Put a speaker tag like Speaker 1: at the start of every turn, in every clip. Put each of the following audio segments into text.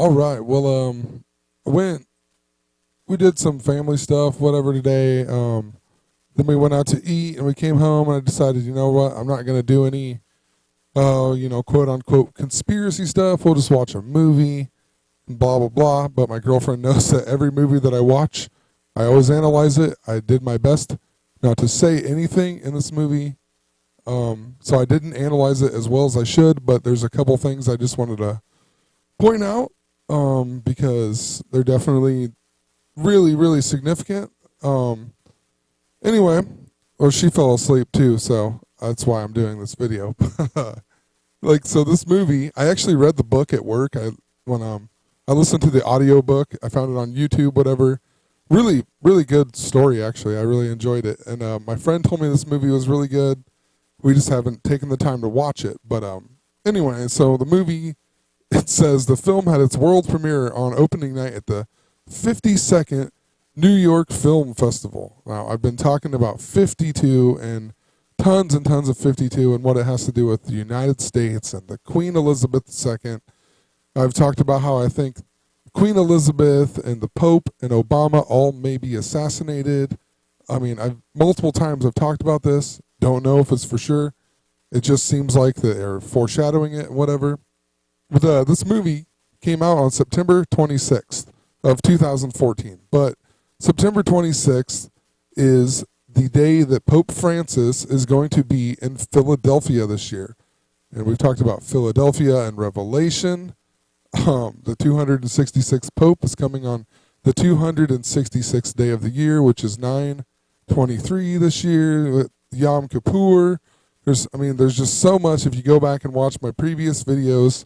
Speaker 1: All right. Well, I went. We did some family stuff, whatever today. Then we went out to eat, and we came home, and I decided, you know what, I'm not gonna do any, quote unquote conspiracy stuff. We'll just watch a movie, and blah blah blah. But my girlfriend knows that every movie that I watch, I always analyze it. I did my best not to say anything in this movie, so I didn't analyze it as well as I should. But there's a couple things I just wanted to point out because they're definitely really, really significant. Anyway, or she fell asleep too, so that's why I'm doing this video. So this movie, I actually read the book at work. I listened to the audio book. I found it on YouTube, whatever. Really, really good story, actually. I really enjoyed it. And my friend told me this movie was really good. We just haven't taken the time to watch it. But anyway, so the movie, it says the film had its world premiere on opening night at the 52nd New York Film Festival. Now, I've been talking about 52 and tons of 52 and what it has to do with the United States and the Queen Elizabeth II. I've talked about how I think Queen Elizabeth and the Pope and Obama all may be assassinated. I mean, multiple times I've talked about this. Don't know if it's for sure. It just seems like they're foreshadowing it and whatever. But this movie came out on September 26th of 2014. But September 26th is the day that Pope Francis is going to be in Philadelphia this year. And we've talked about Philadelphia and Revelation. The 266th Pope is coming on the 266th day of the year, which is 9/23 this year, with Yom Kippur. There's just so much. If you go back and watch my previous videos,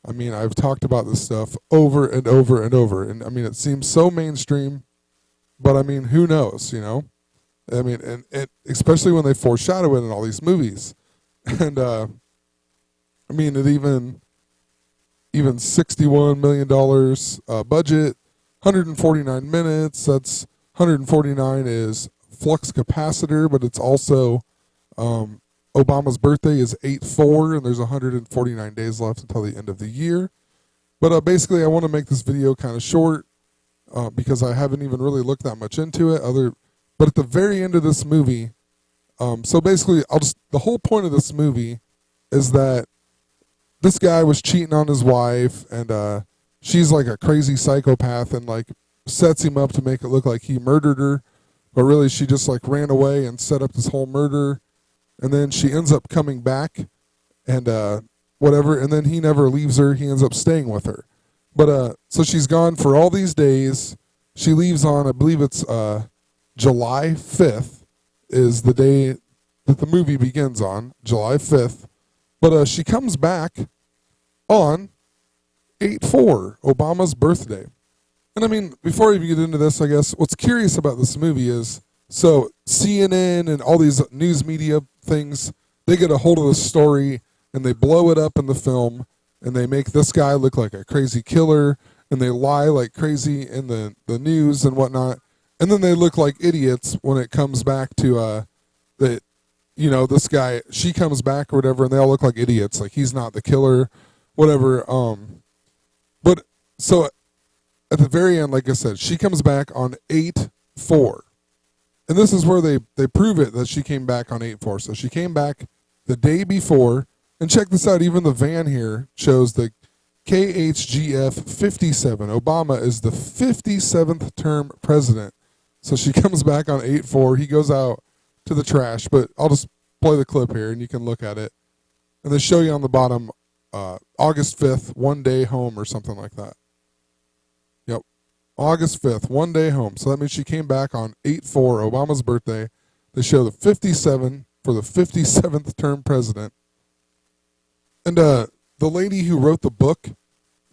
Speaker 1: I've talked about this stuff over and over and over. And it seems so mainstream, but who knows, and especially when they foreshadow it in all these movies. And, it even $61 million budget, 149 minutes. That's 149 is flux capacitor, but it's also Obama's birthday is 8/4, and there's 149 days left until the end of the year. But basically, I want to make this video kind of short because I haven't even really looked that much into it. But at the very end of this movie, so basically, the whole point of this movie is that this guy was cheating on his wife, and she's like a crazy psychopath and like sets him up to make it look like he murdered her, but really she just like ran away and set up this whole murder, and then she ends up coming back and whatever, and then he never leaves her. He ends up staying with her. But so she's gone for all these days. She leaves on, I believe it's July 5th is the day that the movie begins on, July 5th. But she comes back on 8/4, Obama's birthday. And before I even get into this, I guess what's curious about this movie is, so CNN and all these news media things, they get a hold of the story and they blow it up in the film, and they make this guy look like a crazy killer, and they lie like crazy in the news and whatnot. And then they look like idiots when it comes back to this guy, she comes back or whatever, and they all look like idiots. Like, he's not the killer, whatever. But so at the very end, like I said, she comes back on 8/4. And this is where they prove it that she came back on 8/4. So she came back the day before. And check this out. Even the van here shows the KHGF 57. Obama is the 57th term president. So she comes back on 8/4. He goes out to the trash, but I'll just play the clip here and you can look at it. And they show you on the bottom, August 5th, one day home or something like that. Yep. August 5th, one day home. So that means she came back on 8/4, Obama's birthday. They show the 57 for the 57th term president. And the lady who wrote the book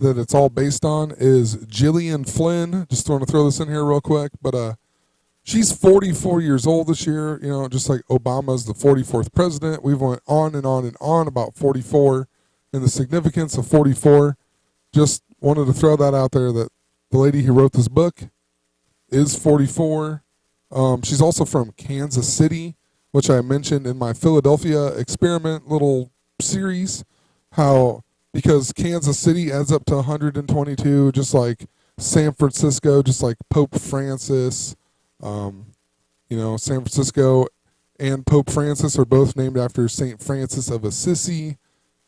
Speaker 1: that it's all based on is Gillian Flynn. Just want to throw this in here real quick. But she's 44 years old this year, just like Obama's the 44th president. We've went on and on and on about 44 and the significance of 44. Just wanted to throw that out there, that the lady who wrote this book is 44. She's also from Kansas City, which I mentioned in my Philadelphia experiment little series, how because Kansas City adds up to 122, just like San Francisco, just like Pope Francis. Um, San Francisco and Pope Francis are both named after Saint Francis of Assisi,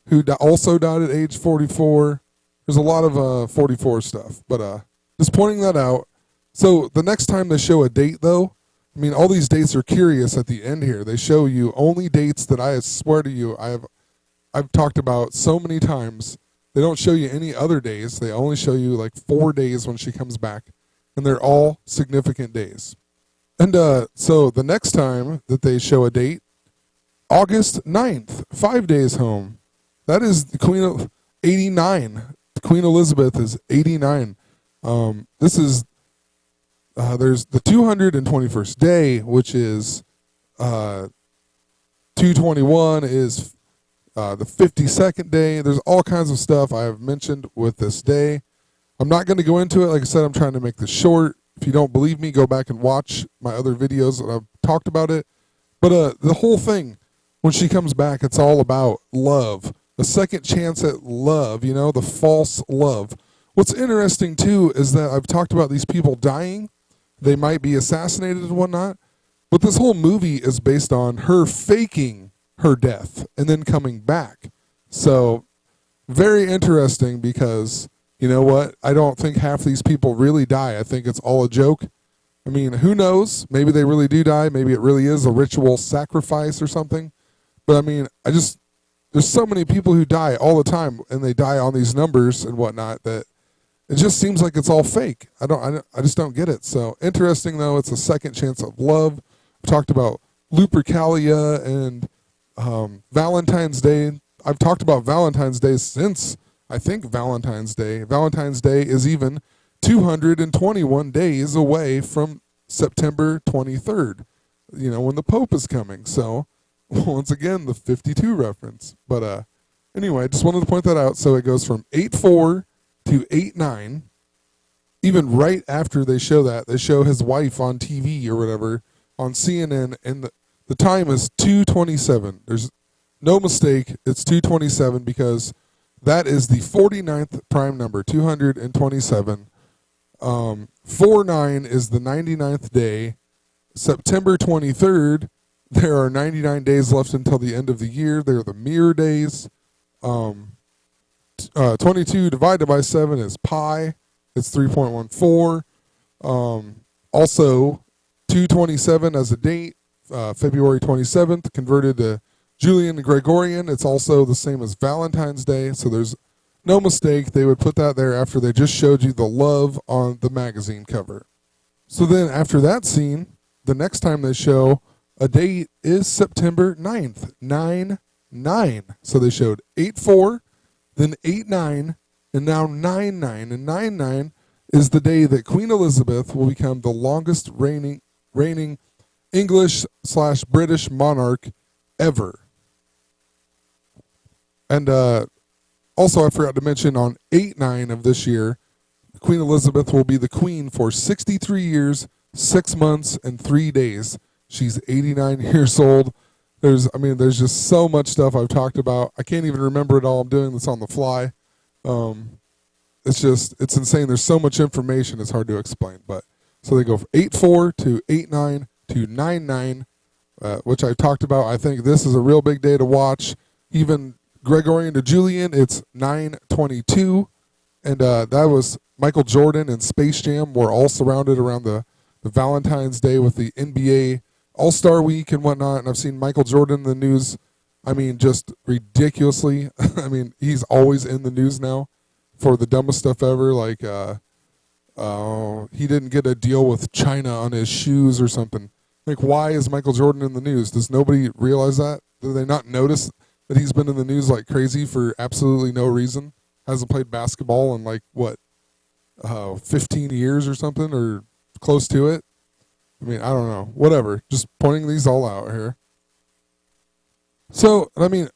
Speaker 1: who also died at age 44. There's a lot of 44 stuff, but just pointing that out. So the next time they show a date, though, I mean, all these dates are curious at the end here. They show you only dates that I swear to you I've talked about so many times. They don't show you any other days. They only show you like 4 days when she comes back, and they're all significant days. And so the next time that they show a date, August 9th, 5 days home. That is the Queen of 89. Queen Elizabeth is 89. This is there's the 221st day, which is 221 is the 52nd day. There's all kinds of stuff I have mentioned with this day. I'm not going to go into it. Like I said, I'm trying to make this short. If you don't believe me, go back and watch my other videos that I've talked about it. But the whole thing, when she comes back, it's all about love. A second chance at love, the false love. What's interesting, too, is that I've talked about these people dying. They might be assassinated and whatnot. But this whole movie is based on her faking her death and then coming back. So, very interesting because, you know what? I don't think half these people really die. I think it's all a joke. I mean, who knows? Maybe they really do die. Maybe it really is a ritual sacrifice or something. But, I mean, there's so many people who die all the time, and they die on these numbers and whatnot, that it just seems like it's all fake. I just don't get it. So interesting, though. It's a second chance of love. I've talked about Lupercalia and Valentine's Day. I've talked about Valentine's Day since, I think, Valentine's Day. Valentine's Day is even 221 days away from September 23rd, when the Pope is coming. So, once again, the 52 reference. But anyway, I just wanted to point that out. So it goes from 8-4 to 8-9. Even right after they show that, they show his wife on TV or whatever on CNN, and the time is 2:27. There's no mistake. It's 2:27 because that is the 49th prime number, 227. 49 is the 99th day. September 23rd. There are 99 days left until the end of the year. They're the mirror days. 22 divided by 7 is pi. It's 3.14. Also, 227 as a date, February 27th, converted to Julian and Gregorian. It's also the same as Valentine's Day, so there's no mistake. They would put that there after they just showed you the love on the magazine cover. So then after that scene, the next time they show a date is September 9th, 9-9. So they showed 8-4, then 8-9, and now 9-9. And 9-9 is the day that Queen Elizabeth will become the longest reigning English/British monarch ever. And also I forgot to mention on 8-9 of this year, Queen Elizabeth will be the queen for 63 years, 6 months, and 3 days. She's 89 years old. There's just so much stuff I've talked about. I can't even remember it all. I'm doing this on the fly. It's insane. There's so much information. It's hard to explain. But so they go from 8-4 to 8-9 to 9-9, which I talked about. I think this is a real big day to watch. Even Gregorian to Julian, it's 9/22, and that was Michael Jordan and Space Jam were all surrounded around the Valentine's Day with the NBA All-Star Week and whatnot, and I've seen Michael Jordan in the news, just ridiculously. He's always in the news now for the dumbest stuff ever, like he didn't get a deal with China on his shoes or something. Like, why is Michael Jordan in the news? Does nobody realize that? Do they not notice that he's been in the news like crazy for absolutely no reason? Hasn't played basketball in 15 years or something, or close to it? I don't know. Whatever. Just pointing these all out here. So, I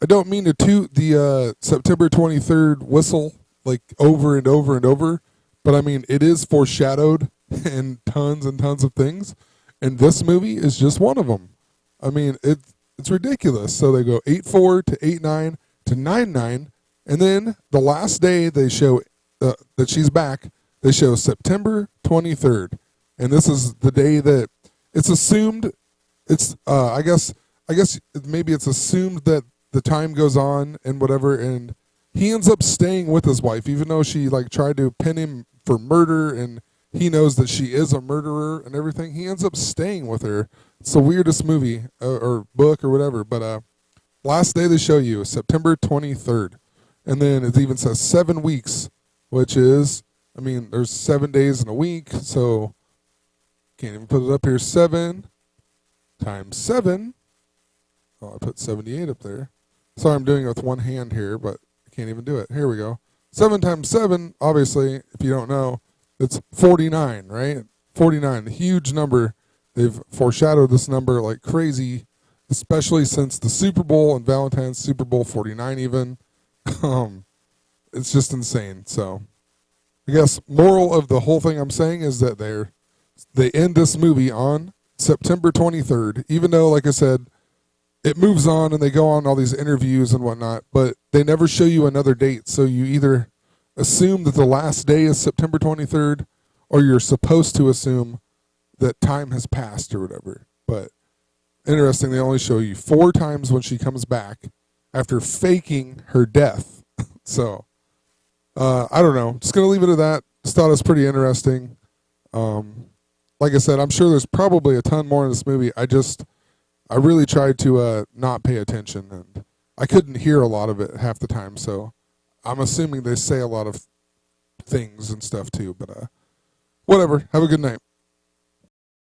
Speaker 1: don't mean to toot the September 23rd whistle over and over and over, but it is foreshadowed in tons and tons of things, and this movie is just one of them. It's ridiculous. So they go 8-4 to 8-9 to 9-9, And then the last day they show that she's back, they show September 23rd. And this is the day that it's assumed it's I guess maybe it's assumed that the time goes on and whatever, and he ends up staying with his wife even though she like tried to pin him for murder, and he knows that she is a murderer and everything. He ends up staying with her. It's the weirdest movie or book or whatever, but last day they show you September 23rd. And then it even says 7 weeks, which is, I mean, there's 7 days in a week, so can't even put it up here. 7 times 7. Oh, I put 78 up there. Sorry, I'm doing it with one hand here, but I can't even do it. Here we go. 7 times 7, obviously, if you don't know, it's 49, right? 49, a huge number. They've foreshadowed this number like crazy, especially since the Super Bowl and Valentines, Super Bowl 49 even. It's just insane. So I guess moral of the whole thing I'm saying is that they end this movie on September 23rd, even though, like I said, it moves on and they go on all these interviews and whatnot, but they never show you another date. So you either assume that the last day is September 23rd, or you're supposed to assume that time has passed or whatever. But interesting, they only show you 4 times when she comes back after faking her death. So I don't know. Just going to leave it at that. Just thought it was pretty interesting. Like I said, I'm sure there's probably a ton more in this movie. I really tried to not pay attention, and I couldn't hear a lot of it half the time, so I'm assuming they say a lot of things and stuff too, but whatever. Have a good night.